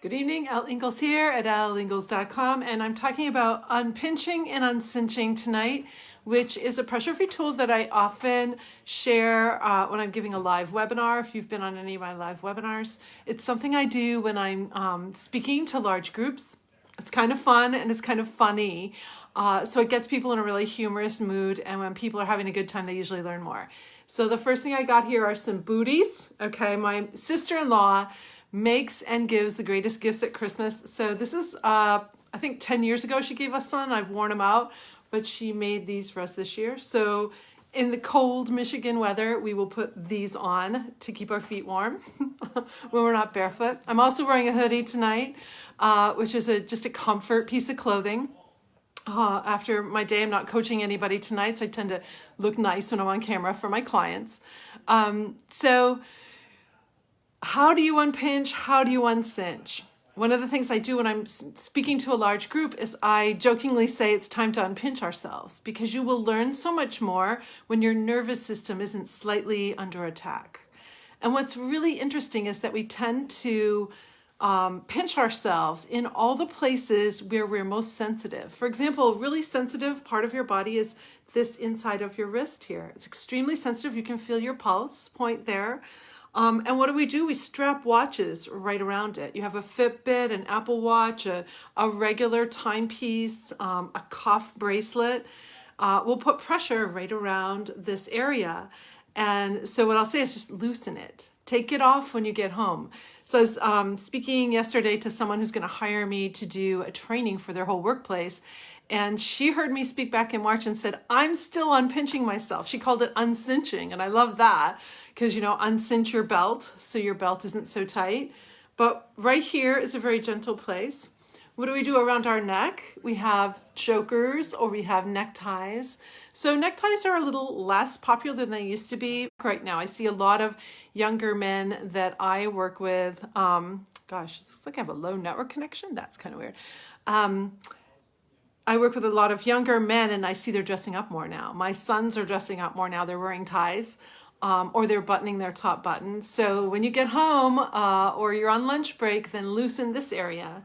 Good evening, Al Ingalls here at alingalls.com, and I'm talking about unpinching and uncinching tonight, which is a pressure-free tool that I often share when I'm giving a live webinar. If you've been on any of my live webinars, it's something I do when I'm speaking to large groups. It's kind of fun and it's kind of funny, so it gets people in a really humorous mood, and when people are having a good time, they usually learn more. So the first thing I got here are some booties. Okay, my sister-in-law makes and gives the greatest gifts at Christmas. So this is, I think 10 years ago she gave us some. I've worn them out, but she made these for us this year. So in the cold Michigan weather, we will put these on to keep our feet warm when we're not barefoot. I'm also wearing a hoodie tonight, which is just a comfort piece of clothing. After my day, I'm not coaching anybody tonight, so I tend to look nice when I'm on camera for my clients. So how do you unpinch? How do you uncinch? One of the things I do when I'm speaking to a large group is I jokingly say it's time to unpinch ourselves, because you will learn so much more when your nervous system isn't slightly under attack. And what's really interesting is that we tend to pinch ourselves in all the places where we're most sensitive. For example, a really sensitive part of your body is this inside of your wrist here. It's extremely sensitive. You can feel your pulse point there. And what do? We strap watches right around it. You have a Fitbit, an Apple Watch, a regular timepiece, a cuff bracelet. We'll put pressure right around this area. And so what I'll say is just loosen it. Take it off when you get home. So I was speaking yesterday to someone who's going to hire me to do a training for their whole workplace. And she heard me speak back in March and said, I'm still unpinching myself. She called it uncinching. And I love that because, uncinch your belt so your belt isn't so tight. But right here is a very gentle place. What do we do around our neck? We have chokers or we have neckties. So neckties are a little less popular than they used to be right now. I see a lot of younger men that I work with. Gosh, it looks like I have a low network connection. That's kind of weird. I work with a lot of younger men and I see they're dressing up more now. My sons are dressing up more now. They're wearing ties or they're buttoning their top buttons. So when you get home or you're on lunch break, then loosen this area.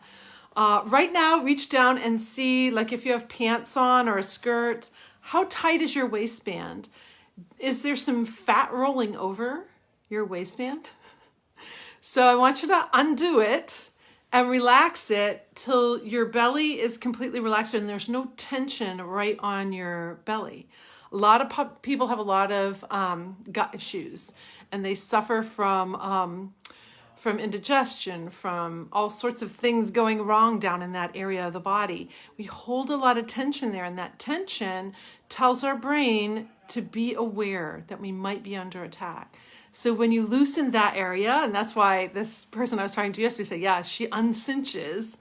Right now, reach down and see, like if you have pants on or a skirt, how tight is your waistband? Is there some fat rolling over your waistband? So I want you to undo it and relax it till your belly is completely relaxed and there's no tension right on your belly. A lot of people have a lot of gut issues and they suffer from indigestion, from all sorts of things going wrong down in that area of the body. We hold a lot of tension there, and that tension tells our brain to be aware that we might be under attack. So when you loosen that area, and that's why this person I was talking to yesterday said, yeah, she uncinches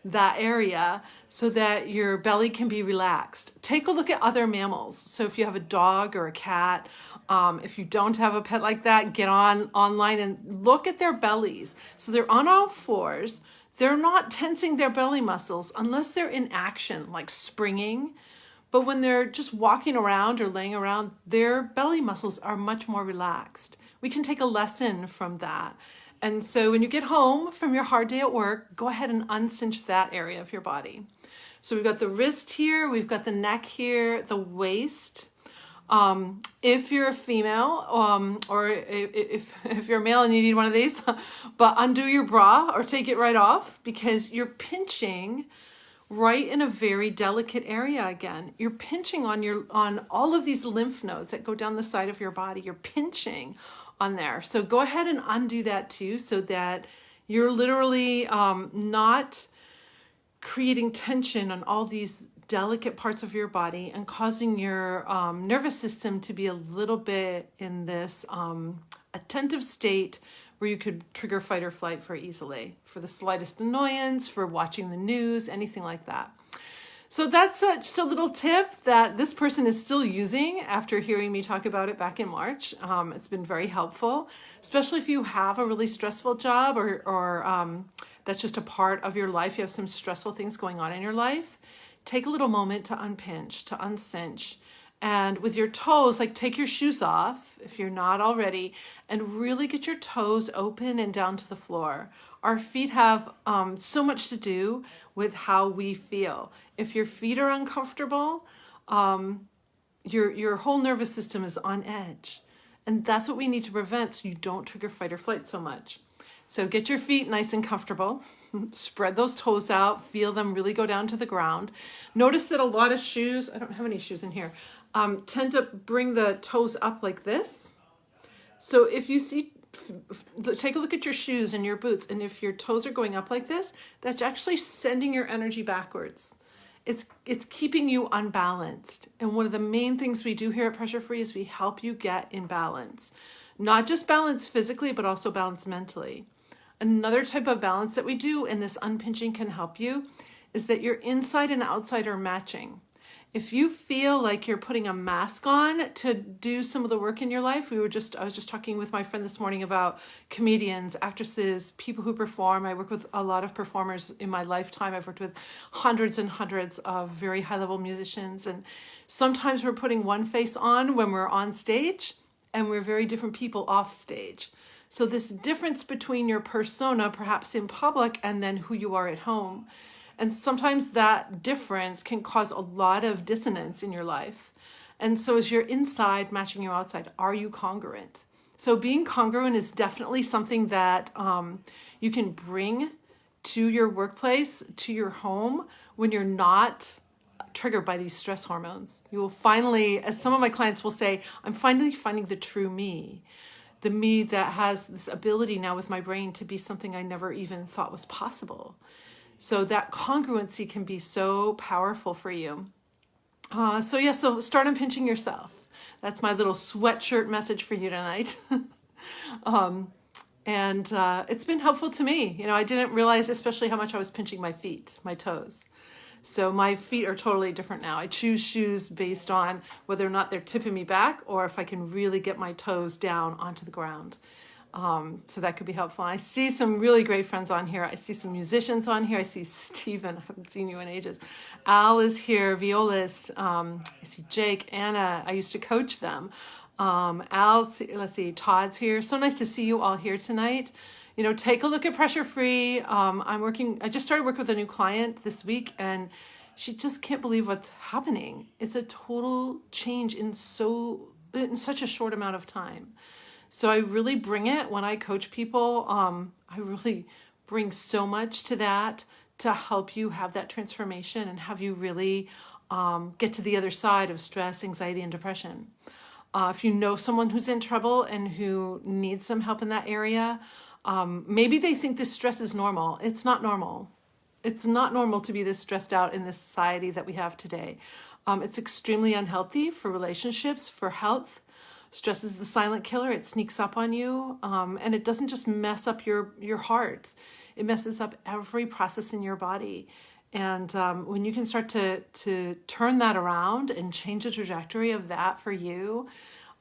that area so that your belly can be relaxed. Take a look at other mammals. So if you have a dog or a cat, if you don't have a pet like that, get online and look at their bellies. So they're on all fours. They're not tensing their belly muscles unless they're in action, like springing. But when they're just walking around or laying around, their belly muscles are much more relaxed. We can take a lesson from that. And so when you get home from your hard day at work, go ahead and uncinch that area of your body. So we've got the wrist here, we've got the neck here, the waist. If you're a female, or if you're a male and you need one of these, but undo your bra or take it right off, because you're pinching right in a very delicate area again. You're pinching on all of these lymph nodes that go down the side of your body. You're pinching on there. So go ahead and undo that too, so that you're literally not creating tension on all these delicate parts of your body and causing your nervous system to be a little bit in this attentive state where you could trigger fight or flight very easily for the slightest annoyance, for watching the news, anything like that. So that's just a little tip that this person is still using after hearing me talk about it back in March. It's been very helpful, especially if you have a really stressful job or that's just a part of your life. You have some stressful things going on in your life. Take a little moment to unpinch, to uncinch. And with your toes, like take your shoes off if you're not already, and really get your toes open and down to the floor. Our feet have so much to do with how we feel. If your feet are uncomfortable, your whole nervous system is on edge. And that's what we need to prevent so you don't trigger fight or flight so much. So get your feet nice and comfortable. Spread those toes out. Feel them really go down to the ground. Notice that a lot of shoes, I don't have any shoes in here, tend to bring the toes up like this. So if you see, take a look at your shoes and your boots, and if your toes are going up like this, that's actually sending your energy backwards. It's keeping you unbalanced. And one of the main things we do here at Pressure Free is we help you get in balance. Not just balance physically, but also balance mentally. Another type of balance that we do, and this unpinching can help you, is that your inside and outside are matching. If you feel like you're putting a mask on to do some of the work in your life, I was just talking with my friend this morning about comedians, actresses, people who perform. I work with a lot of performers in my lifetime. I've worked with hundreds and hundreds of very high-level musicians. And sometimes we're putting one face on when we're on stage, and we're very different people off stage. So this difference between your persona, perhaps in public, and then who you are at home. And sometimes that difference can cause a lot of dissonance in your life. And so is your inside matching your outside? Are you congruent? So being congruent is definitely something that you can bring to your workplace, to your home, when you're not triggered by these stress hormones. You will finally, as some of my clients will say, I'm finally finding the true me. The me that has this ability now with my brain to be something I never even thought was possible. So that congruency can be so powerful for you. So start unpinching yourself. That's my little sweatshirt message for you tonight. It's been helpful to me. You know, I didn't realize especially how much I was pinching my feet, my toes. So my feet are totally different now. I choose shoes based on whether or not they're tipping me back or if I can really get my toes down onto the ground. So that could be helpful. I see some really great friends on here. I see some musicians on here. I see Steven. I haven't seen you in ages. Al is here, violist. I see Jake, Anna. I used to coach them. Al, let's see, Todd's here. So nice to see you all here tonight. You know, take a look at Pressure Free. I just started working with a new client this week, and she just can't believe what's happening. It's a total change in such a short amount of time. So I really bring it when I coach people. I really bring so much to that to help you have that transformation and have you really get to the other side of stress, anxiety, and depression. If you know someone who's in trouble and who needs some help in that area, maybe they think this stress is normal. It's not normal. It's not normal to be this stressed out in this society that we have today. It's extremely unhealthy for relationships, for health. Stress is the silent killer. It sneaks up on you, and it doesn't just mess up your heart. It messes up every process in your body. And when you can start to turn that around and change the trajectory of that for you,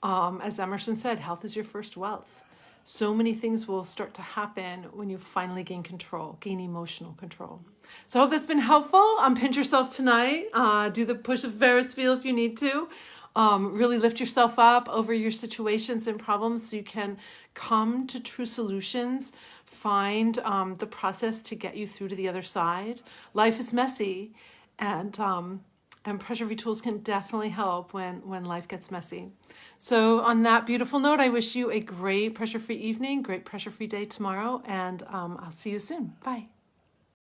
as Emerson said, health is your first wealth. So many things will start to happen when you finally gain control, gain emotional control. So I hope that's been helpful. Pinch yourself tonight. Do the push of Ferris wheel if you need to. Really lift yourself up over your situations and problems so you can come to true solutions, find the process to get you through to the other side. Life is messy, and Pressure Free tools can definitely help when life gets messy. So on that beautiful note, I wish you a great Pressure Free evening, great Pressure Free day tomorrow, and I'll see you soon. Bye.